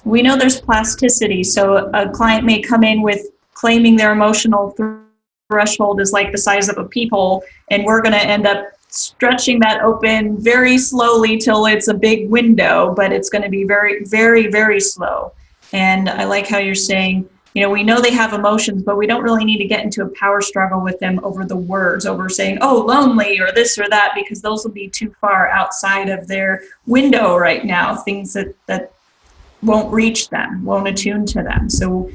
we know there's plasticity. So a client may come in with claiming their emotional threshold is like the size of a peephole, and we're going to end up stretching that open very slowly till it's a big window, but it's going to be very, very, very slow. And I like how you're saying, we know they have emotions, but we don't really need to get into a power struggle with them over the words, over saying, oh, lonely or this or that, because those will be too far outside of their window right now, things that won't reach them, won't attune to them. So,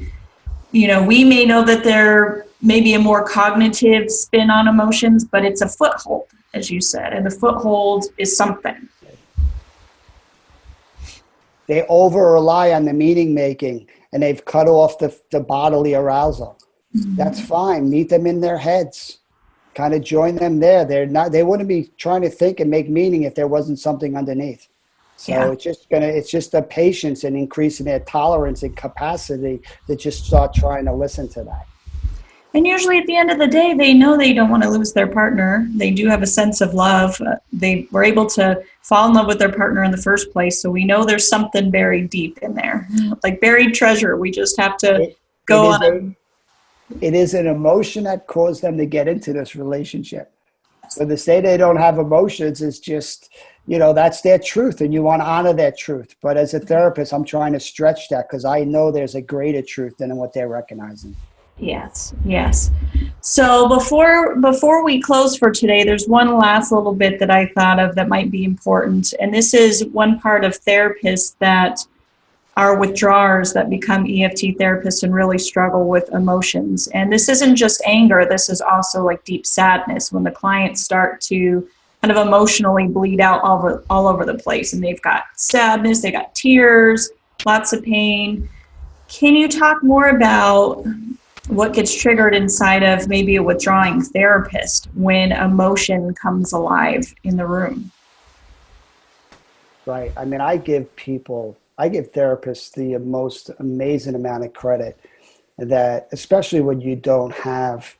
we may know that they're maybe a more cognitive spin on emotions, but it's a foothold, as you said, and the foothold is something. They over-rely on the meaning making, and they've cut off the bodily arousal. Mm-hmm. That's fine. Meet them in their heads. Kind of join them there. They wouldn't be trying to think and make meaning if there wasn't something underneath. So it's just the patience and increasing their tolerance and capacity to just start trying to listen to that. And usually at the end of the day, they know they don't want to lose their partner. They do have a sense of love. They were able to fall in love with their partner in the first place. So we know there's something buried deep in there, like buried treasure. We just have to it go is on. it is an emotion that caused them to get into this relationship. So to say they don't have emotions is just, that's their truth, and you want to honor that truth. But as a therapist, I'm trying to stretch that because I know there's a greater truth than what they're recognizing. Yes, yes. So before we close for today, there's one last little bit that I thought of that might be important. And this is one part of therapists that are withdrawers that become EFT therapists and really struggle with emotions. And this isn't just anger, this is also like deep sadness when the clients start to kind of emotionally bleed out all over the place. And they've got sadness, they got tears, lots of pain. Can you talk more about what gets triggered inside of maybe a withdrawing therapist when emotion comes alive in the room? Right. I mean, I give therapists the most amazing amount of credit that, especially when you don't have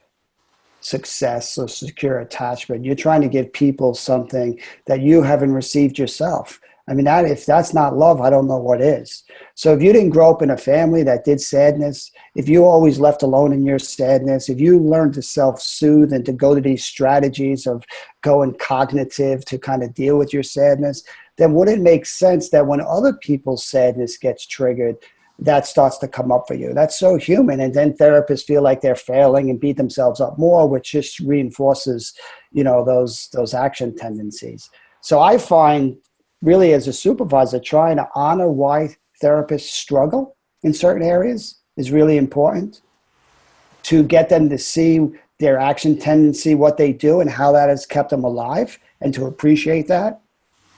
success or secure attachment, you're trying to give people something that you haven't received yourself. I mean, if that's not love, I don't know what is. So if you didn't grow up in a family that did sadness, if you always left alone in your sadness, if you learned to self-soothe and to go to these strategies of going cognitive to kind of deal with your sadness, then wouldn't it make sense that when other people's sadness gets triggered, that starts to come up for you? That's so human. And then therapists feel like they're failing and beat themselves up more, which just reinforces, those action tendencies. So I find, really, as a supervisor, trying to honor why therapists struggle in certain areas is really important, to get them to see their action tendency, what they do, and how that has kept them alive, and to appreciate that.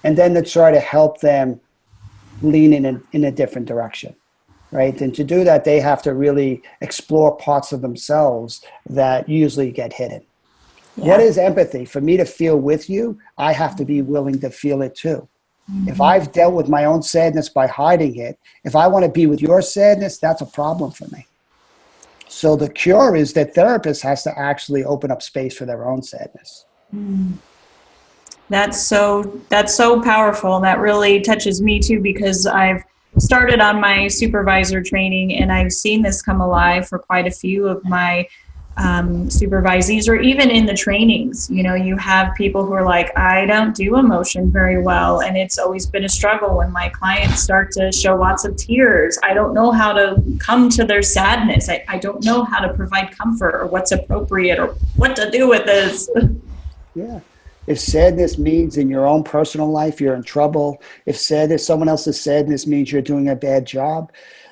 And then to try to help them lean in a different direction, right? And to do that, they have to really explore parts of themselves that usually get hidden. Yeah. What is empathy? For me to feel with you, I have to be willing to feel it too. Mm-hmm. If I've dealt with my own sadness by hiding it, if I want to be with your sadness, that's a problem for me. So the cure is that therapist has to actually open up space for their own sadness. Mm. That's so powerful. That really touches me too, because I've started on my supervisor training and I've seen this come alive for quite a few of my supervisees, or even in the trainings. You have people who are like, I don't do emotion very well, and it's always been a struggle when my clients start to show lots of tears. I don't know how to come to their sadness. I don't know how to provide comfort or what's appropriate or what to do with this. Yeah. If sadness means in your own personal life you're in trouble, if someone else's sadness means you're doing a bad job,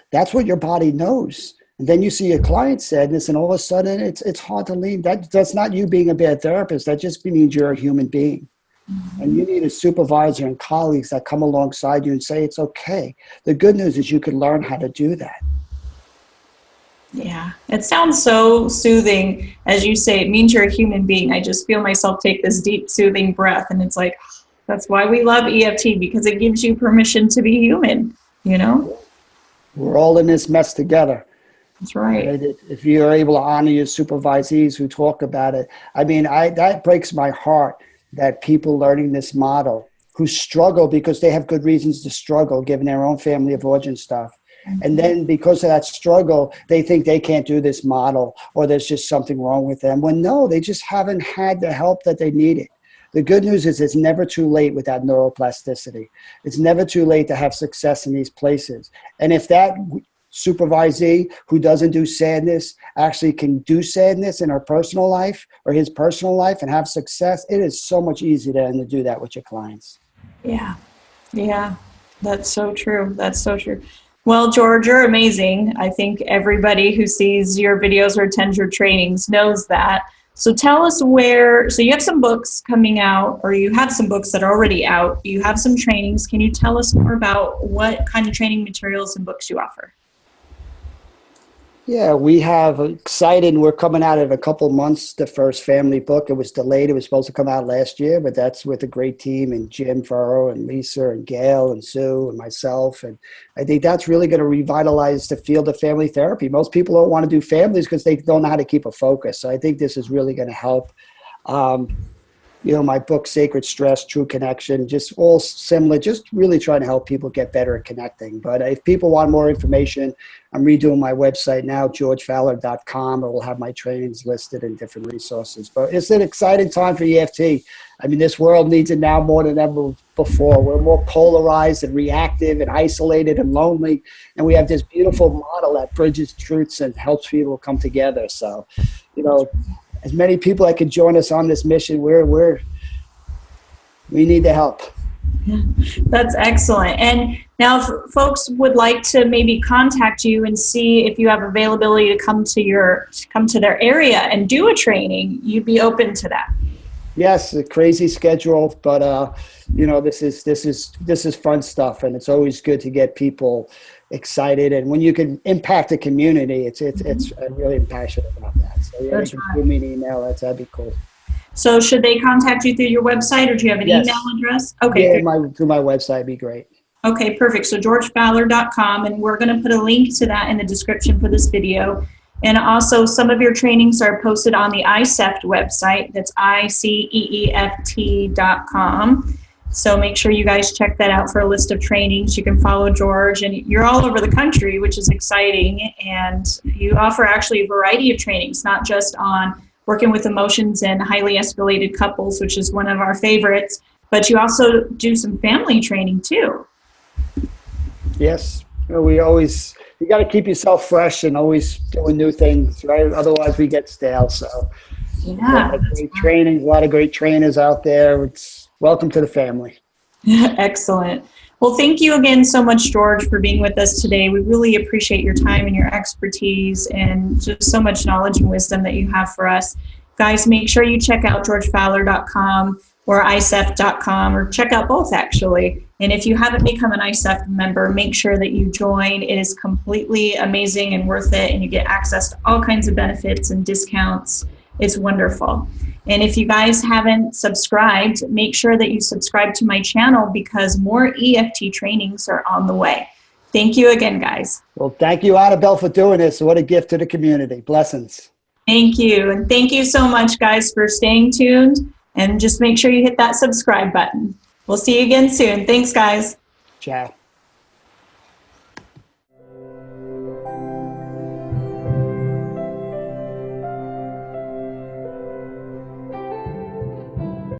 that's what your body knows. And then you see your client's sadness, and all of a sudden it's hard to lean. That's not you being a bad therapist. That just means you're a human being. Mm-hmm. And you need a supervisor and colleagues that come alongside you and say it's okay. The good news is you can learn how to do that. Yeah, it sounds so soothing. As you say, it means you're a human being. I just feel myself take this deep, soothing breath. And it's like, that's why we love EFT, because it gives you permission to be human, We're all in this mess together. That's right. If you're able to honor your supervisees who talk about it. I mean, that breaks my heart that people learning this model who struggle because they have good reasons to struggle, given their own family of origin stuff. And then because of that struggle, they think they can't do this model, or there's just something wrong with them. When no, they just haven't had the help that they needed. The good news is it's never too late with that neuroplasticity. It's never too late to have success in these places. And if that supervisee who doesn't do sadness actually can do sadness in her personal life or his personal life and have success, it is so much easier to do that with your clients. Yeah. That's so true. Well, George, you're amazing. I think everybody who sees your videos or attends your trainings knows that. So tell us so you have some books coming out, or you have some books that are already out. You have some trainings. Can you tell us more about what kind of training materials and books you offer? Yeah, we have excited. We're coming out in a couple months. The first family book. It was delayed. It was supposed to come out last year, but that's with a great team and Jim Furrow and Lisa and Gail and Sue and myself. And I think that's really going to revitalize the field of family therapy. Most people don't want to do families because they don't know how to keep a focus. So I think this is really going to help. My book, Sacred Stress, True Connection, just all similar, just really trying to help people get better at connecting. But if people want more information, I'm redoing my website now, georgefowler.com, or we'll have my trainings listed and different resources. But it's an exciting time for EFT. I mean, this world needs it now more than ever before. We're more polarized and reactive and isolated and lonely. And we have this beautiful model that bridges truths and helps people come together. So, as many people that could join us on this mission, we need the help. That's excellent. And now if folks would like to maybe contact you and see if you have availability to come to their area and do a training, you'd be open to that. Yes, a crazy schedule, but this is fun stuff, and it's always good to get people excited. And when you can impact a community, I'm really passionate about that. So yeah, you can give me an email. That'd be cool. So should they contact you through your website, or do you have an email address? Okay. Yeah, through my website would be great. Okay, perfect. So georgefowler.com, and we're going to put a link to that in the description for this video. And also, some of your trainings are posted on the ICEFT website. That's ICEEFT.com. So make sure you guys check that out for a list of trainings. You can follow George, and you're all over the country, which is exciting. And you offer actually a variety of trainings, not just on working with emotions and highly escalated couples, which is one of our favorites, but you also do some family training too. Yes, you got to keep yourself fresh and always doing new things, right? Otherwise we get stale. So yeah, a lot of great trainers out there. Welcome to the family. Excellent. Well, thank you again so much, George, for being with us today. We really appreciate your time and your expertise and just so much knowledge and wisdom that you have for us. Guys, make sure you check out georgefowler.com or ICEFT.com, or check out both, actually. And if you haven't become an ICEFT member, make sure that you join. It is completely amazing and worth it, and you get access to all kinds of benefits and discounts. It's wonderful. And if you guys haven't subscribed, make sure that you subscribe to my channel, because more EFT trainings are on the way. Thank you again, guys. Well, thank you, Annabelle, for doing this. What a gift to the community. Blessings. Thank you. And thank you so much, guys, for staying tuned. And just make sure you hit that subscribe button. We'll see you again soon. Thanks, guys. Ciao.